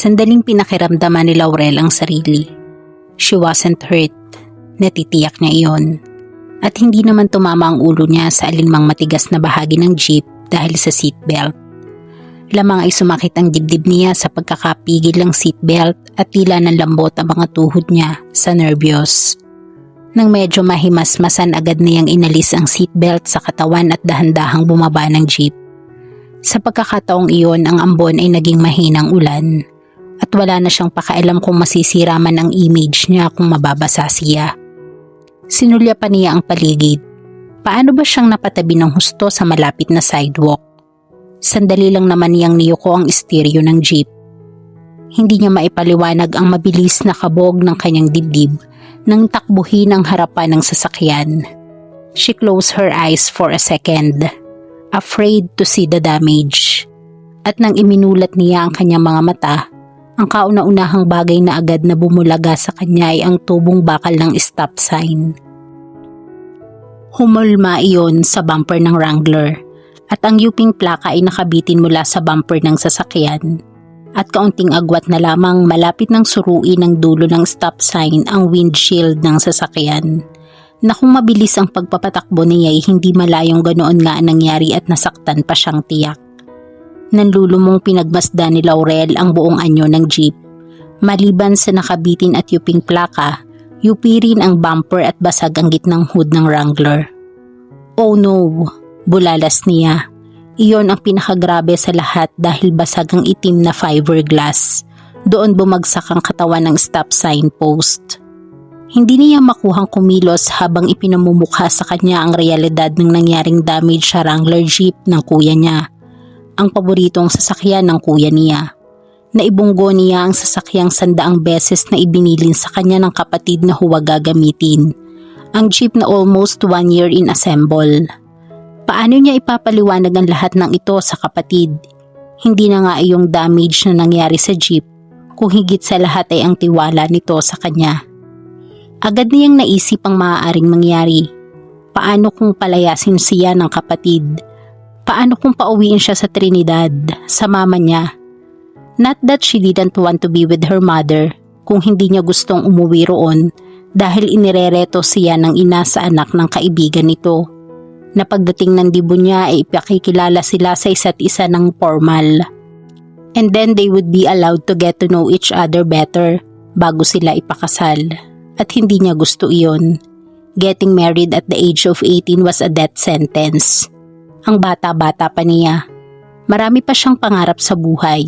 Sandaling pinakiramdaman ni Laurel ang sarili. She wasn't hurt. Natitiyak niya iyon. At hindi naman tumama ang ulo niya sa alinmang matigas na bahagi ng jeep dahil sa seatbelt. Lamang ay sumakit ang dibdib niya sa pagkakapigil ng seatbelt at tila ng lambot ang mga tuhod niya sa nervyos. Nang medyo mahimasmasan agad niyang inalis ang seatbelt sa katawan at dahan-dahang bumaba ng jeep. Sa pagkakataong iyon ang ambon ay naging mahinang ulan at wala na siyang pakialam kung masisira man ang image niya kung mababasa siya. Sinulya pa niya ang paligid. Paano ba siyang napatabi ng husto sa malapit na sidewalk? Sandali lang naman niyang niyuko ang stereo ng jeep. Hindi niya maipaliwanag ang mabilis na kabog ng kanyang dibdib nang takbuhin ang harapan ng sasakyan. She closed her eyes for a second, afraid to see the damage. At nang iminulat niya ang kanyang mga mata, ang kauna-unahang bagay na agad na bumulaga sa kanya ay ang tubong bakal ng stop sign. Humulma iyon sa bumper ng Wrangler at ang yuping plaka ay nakabitin mula sa bumper ng sasakyan. At kaunting agwat na lamang malapit ng suruin ng dulo ng stop sign ang windshield ng sasakyan. Na kung mabilis ang pagpapatakbo niya ay hindi malayong ganoon nga nangyari at nasaktan pa siyang tiyak. Nanlulumong pinagmasdan ni Laurel ang buong anyo ng jeep. Maliban sa nakabitin at yuping plaka, yupi rin ang bumper at basag ang gitnang hood ng Wrangler. Oh no, bulalas niya. Iyon ang pinakagrabe sa lahat dahil basag ang itim na fiberglass. Doon bumagsak ang katawan ng stop sign post. Hindi niya makuhang kumilos habang ipinamumukha sa kanya ang realidad ng nangyaring damage sa Wrangler Jeep ng kuya niya. Ang paboritong sasakyan ng kuya niya. Naibunggo niya ang sasakyang 100 beses na ibinilin sa kanya ng kapatid na huwag gagamitin. Ang jeep na almost 1 year in assemble. Paano niya ipapaliwanag ang lahat ng ito sa kapatid? Hindi na nga yung damage na nangyari sa jeep, kung higit sa lahat ay ang tiwala nito sa kanya. Agad niyang naisip ang maaaring mangyari. Paano kung palayasin siya ng kapatid? Paano kung pauwiin siya sa Trinidad, sa mama niya? Not that she didn't want to be with her mother, kung hindi niya gustong umuwi roon dahil inirereto siya ng ina sa anak ng kaibigan nito. Na pagdating ng dibo niya ay ipakikilala sila sa isa't isa ng formal. And then they would be allowed to get to know each other better bago sila ipakasal. At hindi niya gusto iyon. Getting married at the age of 18 was a death sentence. Ang bata-bata pa niya. Marami pa siyang pangarap sa buhay.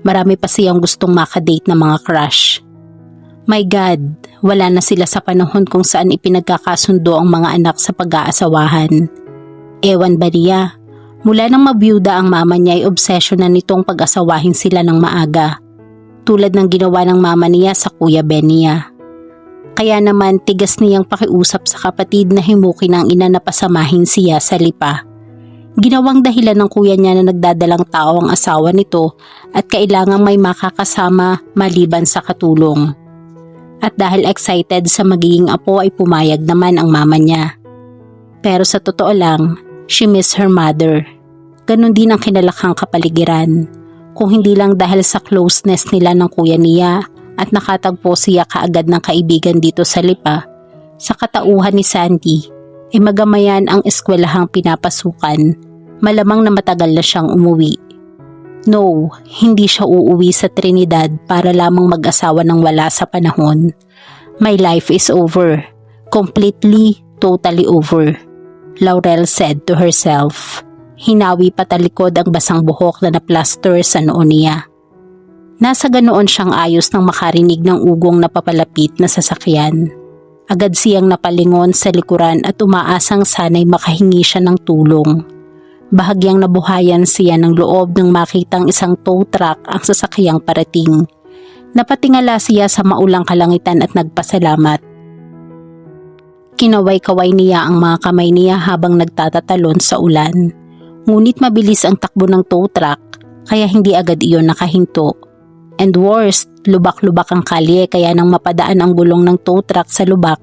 Marami pa siyang gustong makadate na mga crush. My God, wala na sila sa panahon kung saan ipinagkakasundo ang mga anak sa pag-aasawahan. Ewan ba niya? Mula nang mabiyuda ang mama niya ay obsesyon na nitong pag-asawahin sila ng maaga. Tulad ng ginawa ng mama niya sa kuya Ben niya. Kaya naman tigas niyang pakiusap sa kapatid na himukin ng ina na pasamahin siya sa lipa. Ginawang dahilan ng kuya niya na nagdadalang tao ang asawa nito at kailangang may makakasama maliban sa katulong. At dahil excited sa magiging apo ay pumayag naman ang mama niya. Pero sa totoo lang, she missed her mother. Ganon din ang kinalakhang kapaligiran. Kung hindi lang dahil sa closeness nila ng kuya niya at nakatagpo siya kaagad ng kaibigan dito sa lipa, sa katauhan ni Sandy, ay magamayan ang eskwelahang pinapasukan, malamang na matagal na siyang umuwi. No, hindi siya uuwi sa Trinidad para lamang mag-asawa ng wala sa panahon. My life is over. Completely, totally over. Laurel said to herself. Hinawi patalikod ang basang buhok na naplaster sa noo niya. Nasa ganoon siyang ayos nang makarinig ng ugong na papalapit na sasakyan. Agad siyang napalingon sa likuran at umaasang sana'y makahingi siya ng tulong. Bahagyang nabuhayan siya ng loob nang makitang isang tow truck ang sasakyang parating. Napatingala siya sa maulang kalangitan at nagpasalamat. Kinaway-kaway niya ang mga kamay niya habang nagtatatalon sa ulan. Ngunit mabilis ang takbo ng tow truck kaya hindi agad iyon nakahinto. And worst, lubak-lubak ang kalye kaya nang mapadaan ang gulong ng tow truck sa lubak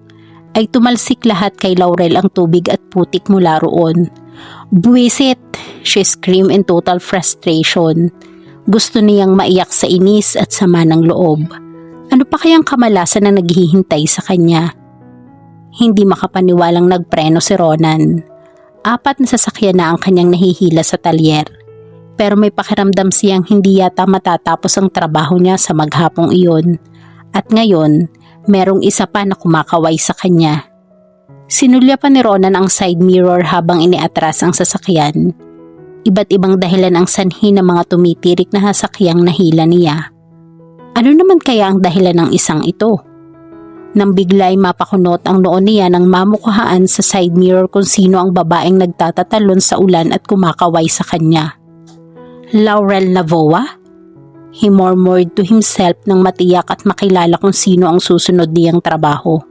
ay tumalsik lahat kay Laurel ang tubig at putik mula roon. Buwisit! She screamed in total frustration. Gusto niyang maiyak sa inis at sama ng loob. Ano pa kayang kamalasan na naghihintay sa kanya? Hindi makapaniwalang nagpreno si Ronan. 4 na sasakyan na ang kanyang nahihila sa talyer. Pero may pakiramdam siyang hindi yata matatapos ang trabaho niya sa maghapong iyon. At ngayon, merong isa pa na kumakaway sa kanya. Sinulya pa ni Ronan ang side mirror habang iniatras ang sasakyan. Iba't ibang dahilan ang sanhi ng mga tumitirik na sasakyang nahila niya. Ano naman kaya ang dahilan ng isang ito? Nang bigla'y mapakunot ang noon niya nang mamukhaan sa side mirror kung sino ang babaeng nagtatatalon sa ulan at kumakaway sa kanya. Laurel Navoa? He murmured to himself nang matiyak at makilala kung sino ang susunod niyang trabaho.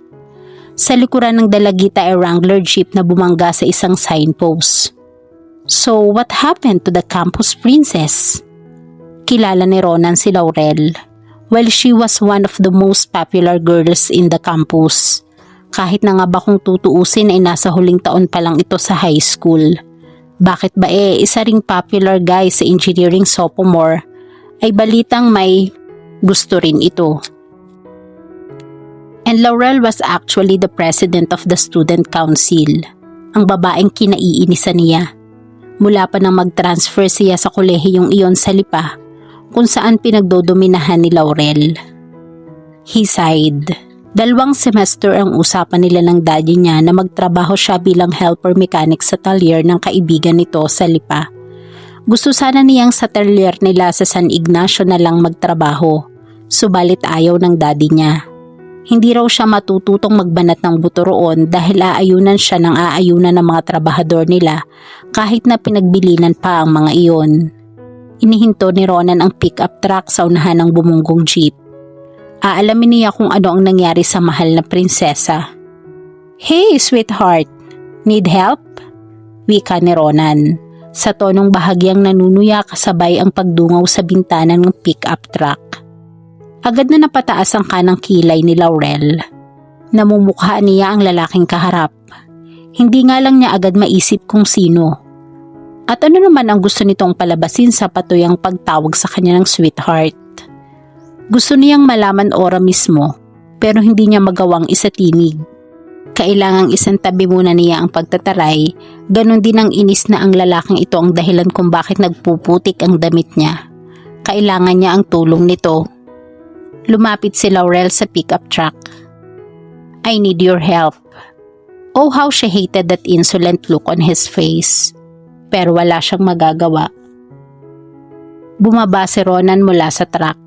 Sa likuran ng dalagita ay Wrangler jeep na bumangga sa isang signpost. So what happened to the campus princess? Kilala ni Ronan si Laurel. Well, she was one of the most popular girls in the campus. Kahit na nga ba kung tutuusin ay nasa huling taon pa lang ito sa high school. Bakit ba isa ring popular guy sa engineering sophomore ay balitang may gusto rin ito. And Laurel was actually the president of the student council, ang babaeng kinaiinisan niya. Mula pa nang mag-transfer siya sa kolehiyong iyon sa Lipa, kung saan pinagdodominahan ni Laurel. He sighed. 2 semester ang usapan nila ng daddy niya na magtrabaho siya bilang helper mechanic sa talyer ng kaibigan nito sa Lipa. Gusto sana niyang sa talyer nila sa San Ignacio na lang magtrabaho, subalit ayaw ng daddy niya. Hindi raw siya matututong magbanat ng buto roon dahil aayunan siya ng aayunan ng mga trabahador nila kahit na pinagbilinan pa ang mga iyon. Inihinto ni Ronan ang pick-up truck sa unahan ng bumunggong jeep. Aalamin niya kung ano ang nangyari sa mahal na prinsesa. Hey sweetheart, need help? Wika ni Ronan, sa tonong bahagyang nanunuya kasabay ang pagdungaw sa bintana ng pick-up truck. Agad na napataas ang kanang kilay ni Laurel. Namumukha niya ang lalaking kaharap. Hindi nga lang niya agad maisip kung sino. At ano naman ang gusto nitong palabasin sa patuyang pagtawag sa kanya ng sweetheart. Gusto niyang malaman ora mismo, pero hindi niya magawang isatinig. Kailangang isantabi muna niya ang pagtataray, ganon din ang inis na ang lalaking ito ang dahilan kung bakit nagpuputik ang damit niya. Kailangan niya ang tulong nito. Lumapit si Laurel sa pickup truck. I need your help. Oh, how she hated that insolent look on his face. Pero wala siyang magagawa. Bumaba si Ronan mula sa truck.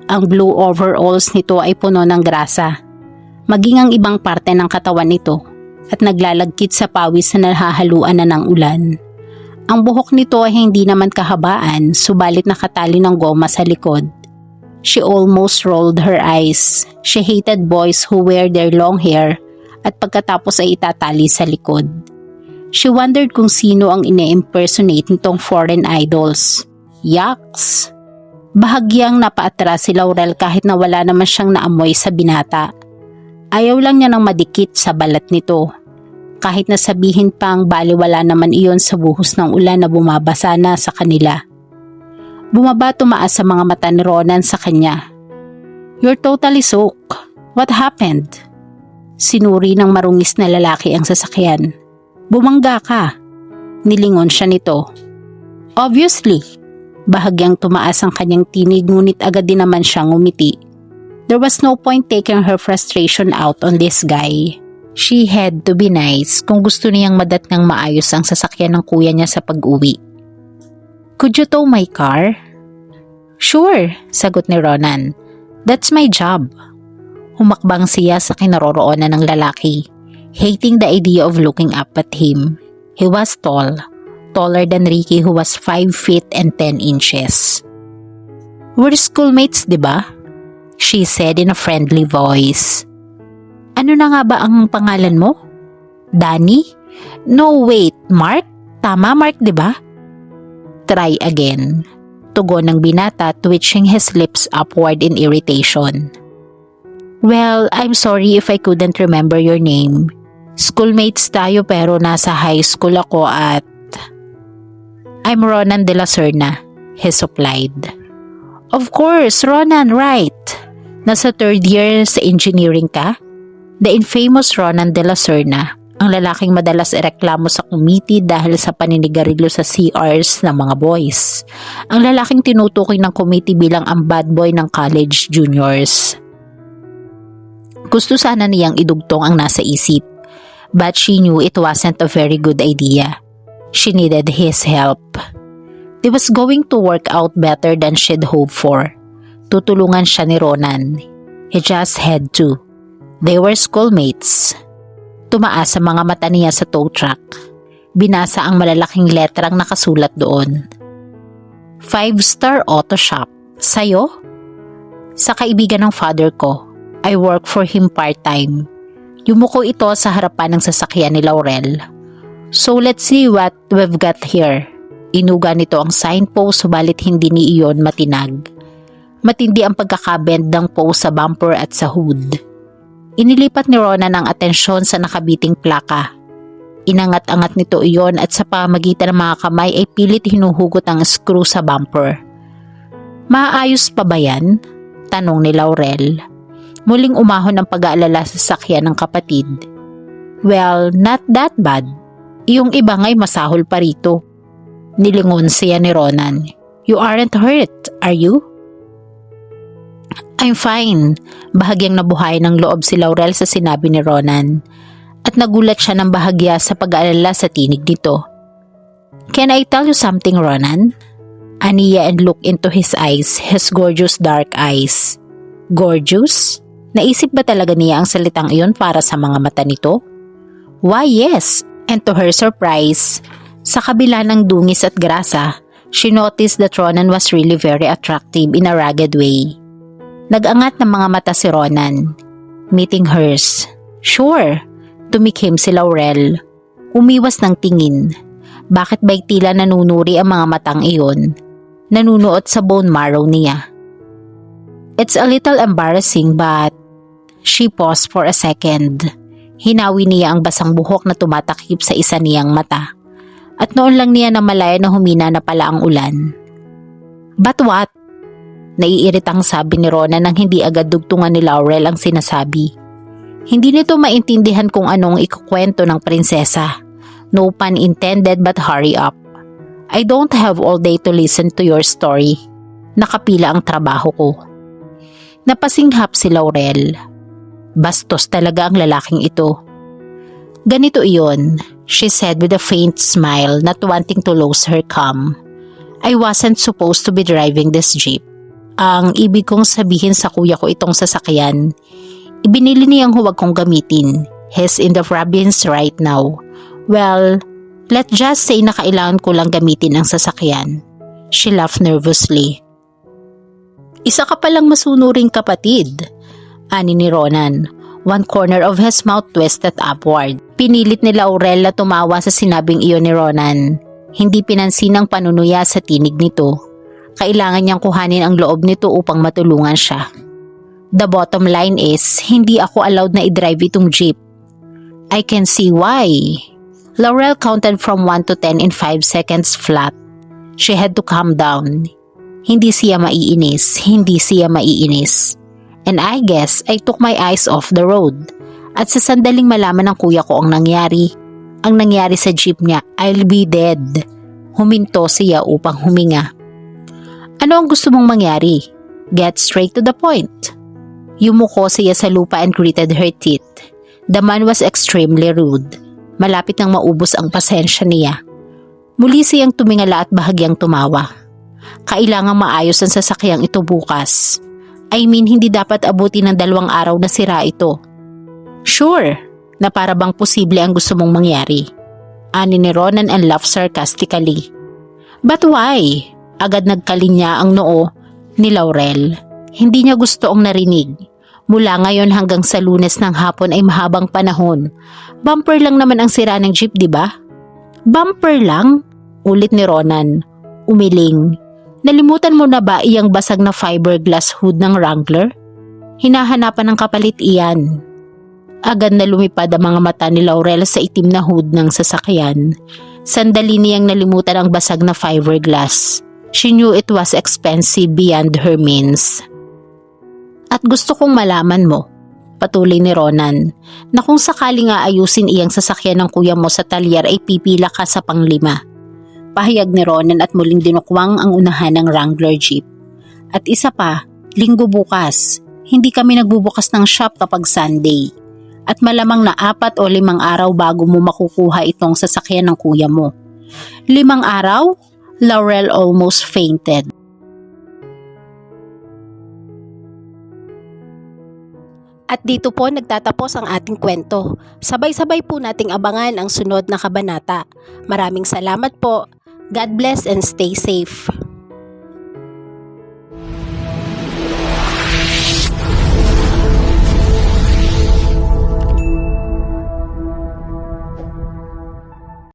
Ang blue overalls nito ay puno ng grasa. Maging ang ibang parte ng katawan nito at naglalagkit sa pawis na nahahaluan na ng ulan. Ang buhok nito ay hindi naman kahabaan, subalit nakatali ng goma sa likod. She almost rolled her eyes. She hated boys who wear their long hair at pagkatapos ay itatali sa likod. She wondered kung sino ang ine-impersonate nitong foreign idols. Yucks! Bahagyang napaatras si Laurel kahit na wala naman siyang naamoy sa binata. Ayaw lang niya ng madikit sa balat nito. Kahit na sabihin pang baliwala naman iyon sa buhos ng ulan na bumabasa na sa kanila. Bumaba tumaas sa mga mata ni Ronan sa kanya. You're totally soaked. What happened? Sinuri ng marungis na lalaki ang sasakyan. Bumangga ka. Nilingon siya nito. Obviously. Bahagyang tumaas ang kanyang tinig ngunit agad din naman siyang umiti. There was no point taking her frustration out on this guy. She had to be nice kung gusto niyang madatnang maayos ang sasakyan ng kuya niya sa pag-uwi. Could you tow my car? Sure, sagot ni Ronan. That's my job. Humakbang siya sa kinaroroonan ng lalaki, hating the idea of looking up at him. He was tall, taller than Ricky who was 5 feet and 10 inches. We're schoolmates, diba? She said in a friendly voice. Ano na nga ba ang pangalan mo? Danny? No, wait, Mark? Tama, Mark, diba? Try again. Tugon ng binata, twitching his lips upward in irritation. Well, I'm sorry if I couldn't remember your name. Schoolmates tayo pero nasa high school ako at... I'm Ronan de la Serna, he supplied. Of course, Ronan, right. Nasa third year sa engineering ka? The infamous Ronan de la Serna, ang lalaking madalas ireklamo sa committee dahil sa paninigarilyo sa CRs ng mga boys. Ang lalaking tinutukoy ng committee bilang ang bad boy ng college juniors. Gusto sana niyang idugtong ang nasa isip, but she knew it wasn't a very good idea. She needed his help. It was going to work out better than she'd hoped for. Tutulungan siya ni Ronan. He just had to. They were schoolmates. Tumaas sa mga mata niya sa tow truck. Binasa ang malalaking letrang nakasulat doon. 5-star auto shop. Sa'yo? Sa kaibigan ng father ko. I work for him part-time. Yumuko ito sa harapan ng sasakyan ni Laurel. So let's see what we've got here. Inuga nito ang signpost subalit hindi ni iyon matinag. Matindi ang pagkakabend ng post sa bumper at sa hood. Inilipat ni Ronan ang atensyon sa nakabiting plaka. Inangat-angat nito iyon at sa pamagitan ng mga kamay ay pilit hinuhugot ang screw sa bumper. Maayos pa ba yan? Tanong ni Laurel. Muling umahon ang pag-aalala sa sakyan ng kapatid. Well, not that bad. Iyong iba nga'y masahol pa rito. Nilingon siya ni Ronan. You aren't hurt, are you? I'm fine. Bahagyang nabuhay ng loob si Laurel sa sinabi ni Ronan. At nagulat siya ng bahagya sa pag-aalala sa tinig nito. Can I tell you something, Ronan? Aniya and looked into his eyes, his gorgeous dark eyes. Gorgeous? Naisip ba talaga niya ang salitang iyon para sa mga mata nito? Why yes, and to her surprise, sa kabila ng dungis at grasa, she noticed that Ronan was really very attractive in a ragged way. Nag-angat ng mga mata si Ronan, meeting hers. Sure, tumikhim si Laurel. Umiwas ng tingin. Bakit ba'y tila nanunuri ang mga matang iyon? Nanunuot sa bone marrow niya. It's a little embarrassing but... She paused for a second. Hinawi niya ang basang buhok na tumatakip sa isa niyang mata. At noon lang niya namalaya na humina na pala ang ulan. But what? Naiiritang sabi ni Ronan nang hindi agad dugtungan ni Laurel ang sinasabi. Hindi nito maintindihan kung anong ikukwento ng prinsesa. No pun intended but hurry up. I don't have all day to listen to your story. Nakapila ang trabaho ko. Napasinghap si Laurel. Bastos talaga ang lalaking ito. Ganito iyon, she said with a faint smile, not wanting to lose her calm. I wasn't supposed to be driving this jeep. Ang ibig kong sabihin sa kuya ko itong sasakyan. Ibinili niyang huwag kong gamitin. He's in the province right now. Well, let's just say na kailangan ko lang gamitin ang sasakyan. She laughed nervously. Isa ka palang masunuring kapatid, ani ni Ronan. One corner of his mouth twisted upward. Pinilit ni Laurel na tumawa sa sinabing iyon ni Ronan. Hindi pinansin ang panunuya sa tinig nito. Kailangan niyang kuhanin ang loob nito upang matulungan siya. The bottom line is, hindi ako allowed na i-drive itong jeep. I can see why. Laurel counted from 1 to 10 in 5 seconds flat. She had to calm down. Hindi siya maiinis. And I guess I took my eyes off the road. At sa sandaling malaman ng kuya ko ang nangyari sa jeep niya, I'll be dead. Huminto siya upang huminga. Ano ang gusto mong mangyari? Get straight to the point. Yumuko siya sa lupa and gritted her teeth. The man was extremely rude. Malapit nang maubos ang pasensya niya. Muli siyang tumingala at bahagyang tumawa. Kailangang maayos ang sasakyang ito bukas. I mean, hindi dapat abutin ng 2 araw na sira ito. Sure, na para bang posible ang gusto mong mangyari. Ani ni Ronan and laughed sarcastically. But why? Agad nagkalinya ang noo ni Laurel. Hindi niya gusto ang narinig. Mula ngayon hanggang sa Lunes ng hapon ay mahabang panahon. Bumper lang naman ang sira ng jeep, di ba? Bumper lang? Ulit ni Ronan. Umiling. Nalimutan mo na ba iyang basag na fiberglass hood ng Wrangler? Hinahanapan ng kapalit iyan. Agad na lumipad ang mga mata ni Laurel sa itim na hood ng sasakyan. Sandali niyang nalimutan ang basag na fiberglass. She knew it was expensive beyond her means. At gusto kong malaman mo, patuloy ni Ronan, na kung sakaling aayusin iyang sasakyan ng kuya mo sa talyer ay pipila ka sa panglima. Pahayag ni Ronan at muling dinukwang ang unahan ng Wrangler jeep. At isa pa, linggo bukas, hindi kami nagbubukas ng shop kapag Sunday. At malamang na 4 o 5 araw bago mo makukuha itong sasakyan ng kuya mo. 5 araw? Laurel almost fainted. At dito po nagtatapos ang ating kwento. Sabay-sabay po nating abangan ang sunod na kabanata. Maraming salamat po. God bless and stay safe.